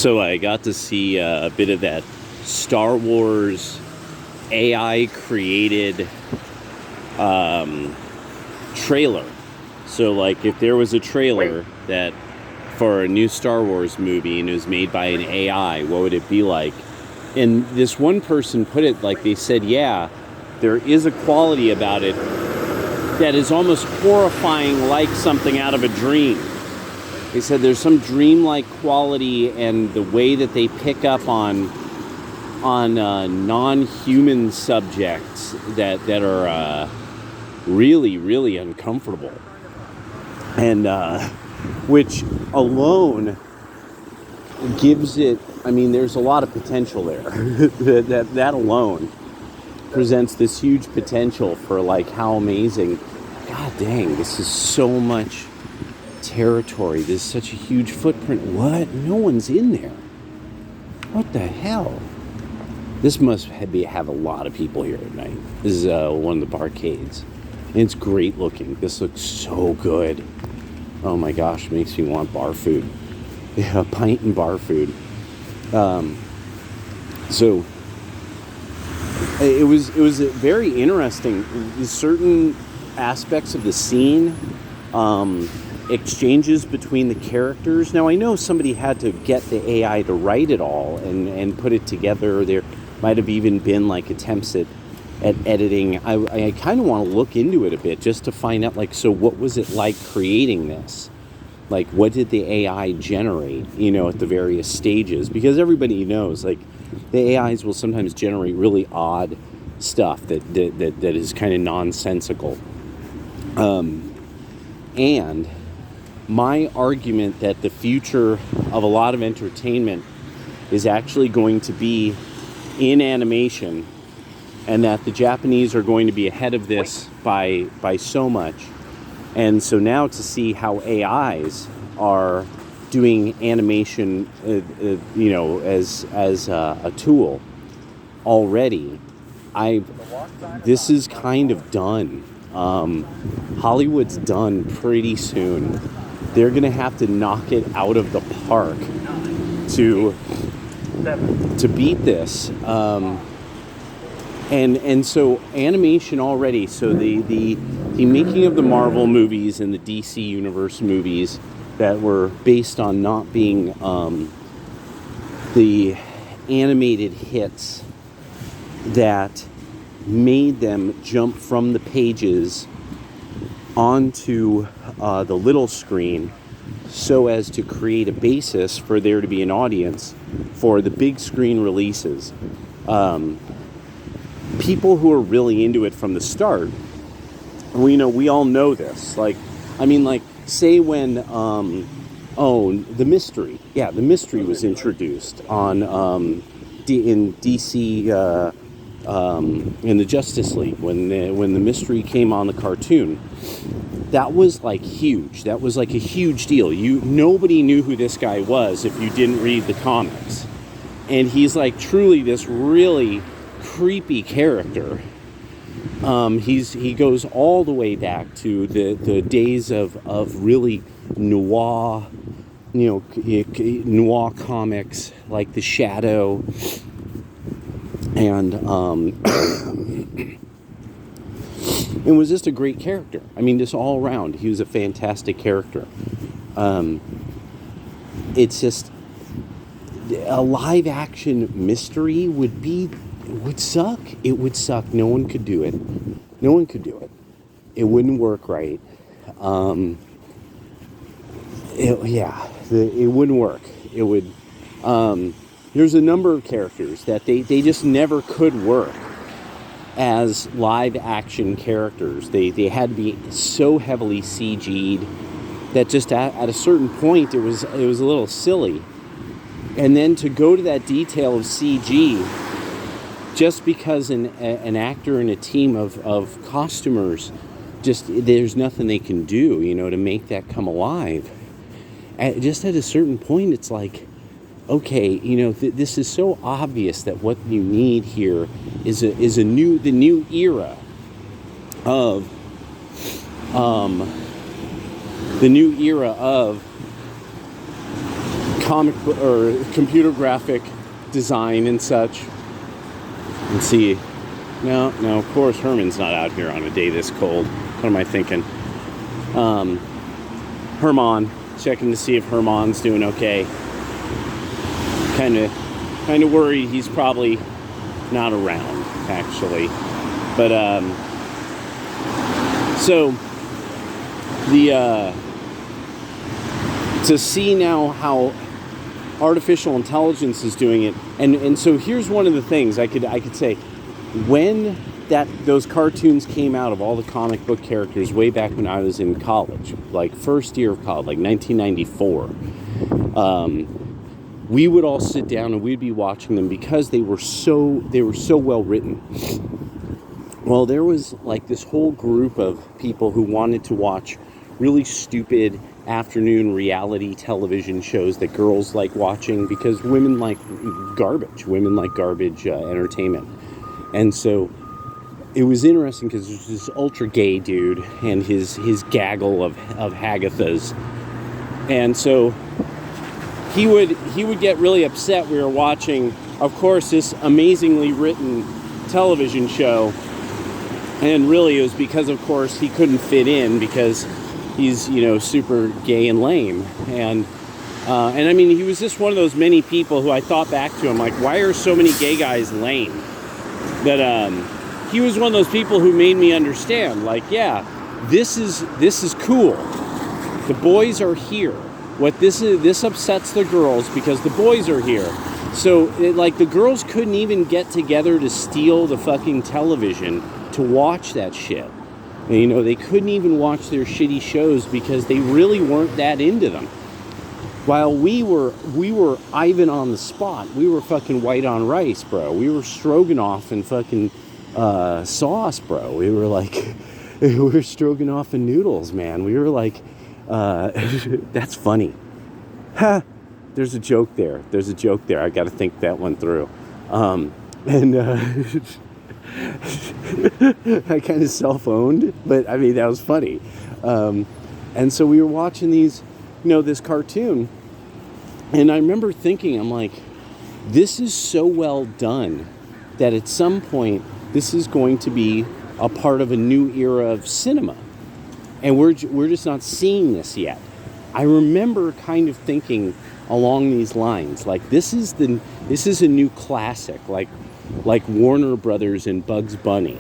So I got to see a bit of that Star Wars AI created trailer. So like if there was a trailer that for a new Star Wars movie and it was made by an AI, what would it be like? And this one person put it like, they said, yeah, there is a quality about it that is almost horrifying, like something out of a dream. They said there's some dreamlike quality, and the way that they pick up on non-human subjects that are really, really uncomfortable, and which alone gives it. I mean, there's a lot of potential there. that alone presents this huge potential for like how amazing. God dang, this is so much territory. This is such a huge footprint. What? No one's in there. What the hell? This must have a lot of people here at night. This is one of the barcades. And it's great looking. This looks so good. Oh my gosh, makes me want bar food. Yeah, pint and bar food. So it was very interesting. Certain aspects of the scene, exchanges between the characters. Now I know somebody had to get the AI to write it all and put it together. There might have even been like attempts at editing. I kind of want to look into it a bit just to find out, like, so what was it like creating this? Like, what did the AI generate, at the various stages? Because everybody knows, like, the AIs will sometimes generate really odd stuff that is kind of nonsensical. And my argument that the future of a lot of entertainment is actually going to be in animation, and that the Japanese are going to be ahead of this by so much. And so now to see how AIs are doing animation, as a tool already, this is kind of done. Hollywood's done pretty soon. They're gonna have to knock it out of the park to beat this. And so animation already. So the making of the Marvel movies and the DC Universe movies that were based on not being the animated hits that made them jump from the pages onto the little screen so as to create a basis for there to be an audience for the big screen releases. People who are really into it from the start, we all know this. Say when, The Mystery. Yeah, The Mystery was introduced on in DC, in the Justice League, when The Mystery came on the cartoon. That was like huge. That was like a huge deal. Nobody knew who this guy was if you didn't read the comics. And he's like truly this really creepy character. He goes all the way back to the days of really noir, noir comics like The Shadow, and it was just a great character. I mean, just all around, he was a fantastic character. It's just a live action mystery would suck. It would suck. No one could do it. No one could do it. It wouldn't work right. It wouldn't work. It would. There's a number of characters that they just never could work as live action characters. They had to be so heavily CG'd that just at a certain point it was a little silly. And then to go to that detail of CG, just because an actor and a team of costumers, just there's nothing they can do, to make that come alive. Just at a certain point, it's like, okay, this is so obvious that what you need here is the new era of comic book or computer graphic design and such. Let's see. No, of course Herman's not out here on a day this cold. What am I thinking? Herman, checking to see if Herman's doing okay. Kind of worried he's probably not around, actually. But so the to see now how artificial intelligence is doing it, and so here's one of the things I could say. When those cartoons came out of all the comic book characters way back when I was in college, like first year of college, like 1994, we would all sit down and we'd be watching them because they were so well written. Well, there was like this whole group of people who wanted to watch really stupid afternoon reality television shows that girls like watching because women like garbage entertainment. And so it was interesting because there's this ultra gay dude and his gaggle of Hagathas. And so he would get really upset. We were watching, of course, this amazingly written television show. And really it was because, of course, he couldn't fit in because he's, super gay and lame. And I mean, he was just one of those many people who I thought back to him, like, why are so many gay guys lame? But he was one of those people who made me understand, like, yeah, this is cool. The boys are here. This upsets the girls because the boys are here. So, the girls couldn't even get together to steal the fucking television to watch that shit. And, they couldn't even watch their shitty shows because they really weren't that into them. While we were Ivan on the spot. We were fucking white on rice, bro. We were stroganoff and fucking sauce, bro. We were stroganoff and noodles, man. We were like, that's funny. Ha! There's a joke there. I got to think that one through. I kind of self-owned, but I mean, that was funny. And so we were watching these, this cartoon, and I remember thinking, I'm like, this is so well done that at some point this is going to be a part of a new era of cinema, and we're just not seeing this yet. I remember kind of thinking along these lines, like this is a new classic, like Warner Brothers and Bugs Bunny.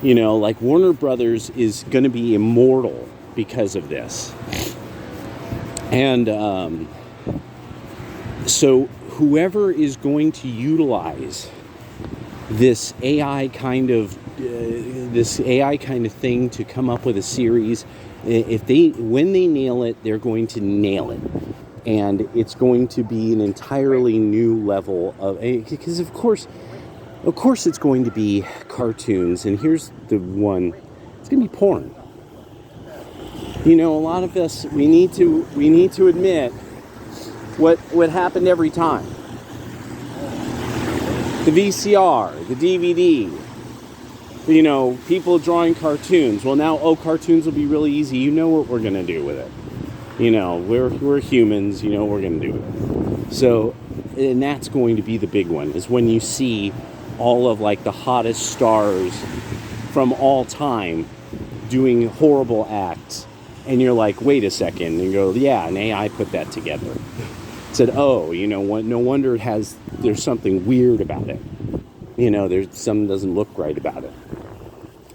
Like Warner Brothers is going to be immortal because of this. And so whoever is going to utilize this AI kind of thing to come up with a series, when they nail it, they're going to nail it. And it's going to be an entirely new level of, because of course it's going to be cartoons, and here's the one, it's going to be porn. A lot of us, we need to admit what happened every time. The VCR, the DVD, people drawing cartoons. Well, now, cartoons will be really easy. You know what we're going to do with it. We're humans, we're going to do it. So, and that's going to be the big one, is when you see all of the hottest stars from all time doing horrible acts, and you're like, wait a second, and you go, yeah, an AI put that together. Said, oh, no wonder there's something weird about it. There's something doesn't look right about it.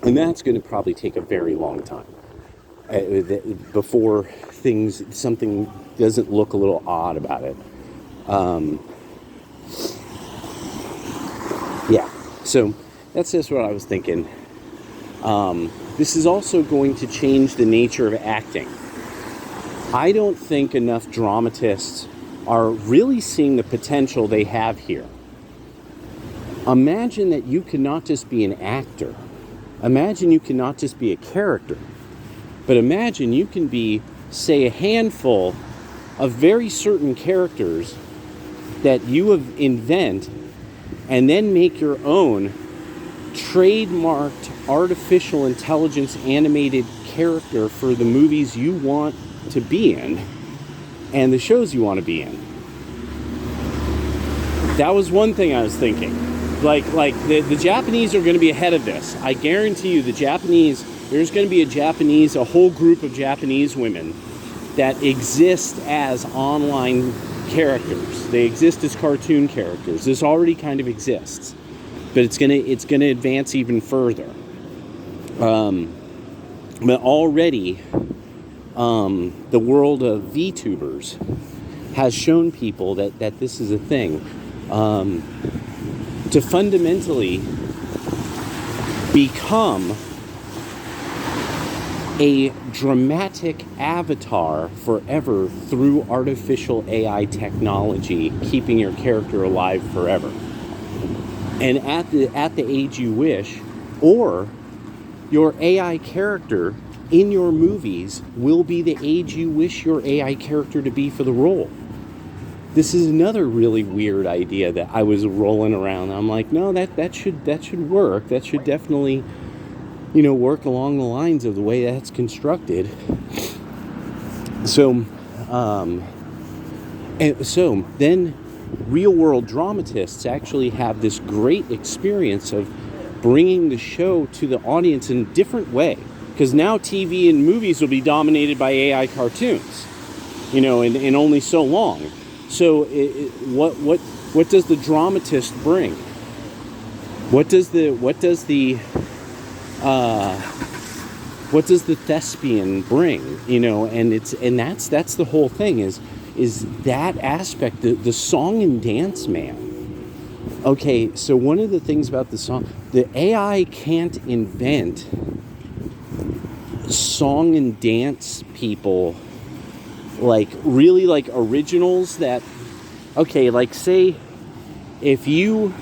And that's going to probably take a very long time before something doesn't look a little odd about it. Yeah, so that's just what I was thinking. This is also going to change the nature of acting. I don't think enough dramatists are really seeing the potential they have here. Imagine that you can not just be an actor. Imagine you can not just be a character. But imagine you can be, say, a handful of very certain characters that you invent and then make your own trademarked artificial intelligence animated character for the movies you want to be in and the shows you want to be in. That was one thing I was thinking. Like the Japanese are going to be ahead of this. I guarantee you, there's going to be a whole group of Japanese women that exist as online characters. They exist as cartoon characters. This already kind of exists, but it's gonna advance even further. But already, the world of VTubers has shown people that this is a thing. To fundamentally become a dramatic avatar forever through artificial AI technology, keeping your character alive forever. And at the age you wish, or your AI character in your movies will be the age you wish your AI character to be for the role. This is another really weird idea that I was rolling around. I'm like, no, that should work. That should definitely, work along the lines of the way that's constructed. So then real world dramatists actually have this great experience of bringing the show to the audience in a different way. Because now TV and movies will be dominated by AI cartoons, and only so long. So what does the dramatist bring? What does the thespian bring? And that's the whole thing is that aspect, the song and dance man. Okay, so one of the things about the AI can't invent song and dance people like originals that, okay, like say if you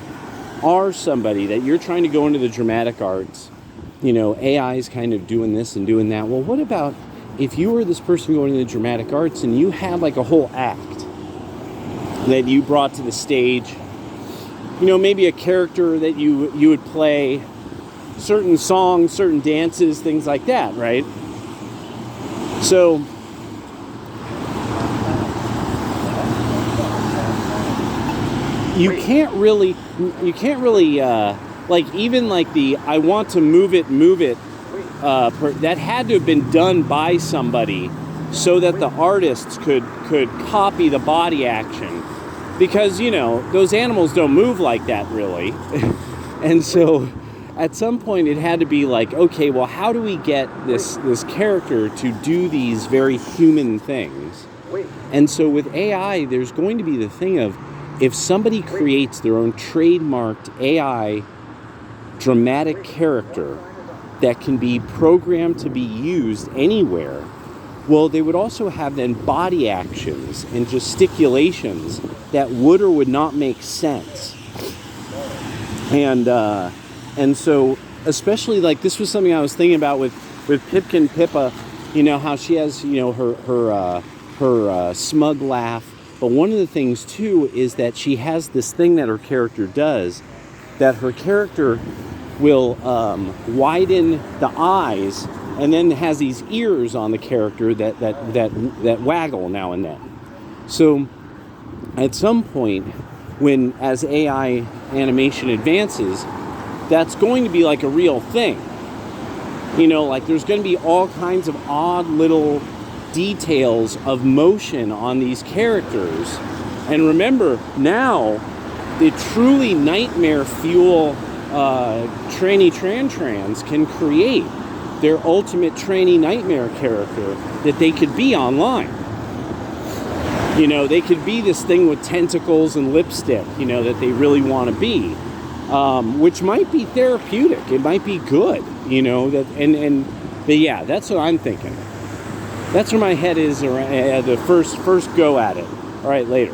are somebody that you're trying to go into the dramatic arts, AI is kind of doing this and doing that. Well, what about if you were this person going into the dramatic arts and you had like a whole act that you brought to the stage, maybe a character that you would play, certain songs, certain dances, things like that, right? So you can't really like even like the I want to move it that had to have been done by somebody so that the artists could copy the body action, because those animals don't move like that really. And so at some point it had to be like, okay, well, how do we get this character to do these very human things? And so with AI, there's going to be the thing of, if somebody creates their own trademarked AI dramatic character that can be programmed to be used anywhere, well, they would also have then body actions and gesticulations that would or would not make sense. And so, especially like this was something I was thinking about with Pipkin Pippa, how she has, her smug laugh. But one of the things too is that she has this thing that her character does, that her character will widen the eyes and then has these ears on the character that waggle now and then. So at some point, when as AI animation advances, that's going to be like a real thing. Like there's going to be all kinds of odd little details of motion on these characters. And remember, now the truly nightmare fuel tranny trans can create their ultimate tranny nightmare character that they could be online. They could be this thing with tentacles and lipstick, that they really want to be, which might be therapeutic. It might be good, but yeah, that's what I'm thinking. That's where my head is around the first go at it. All right, later.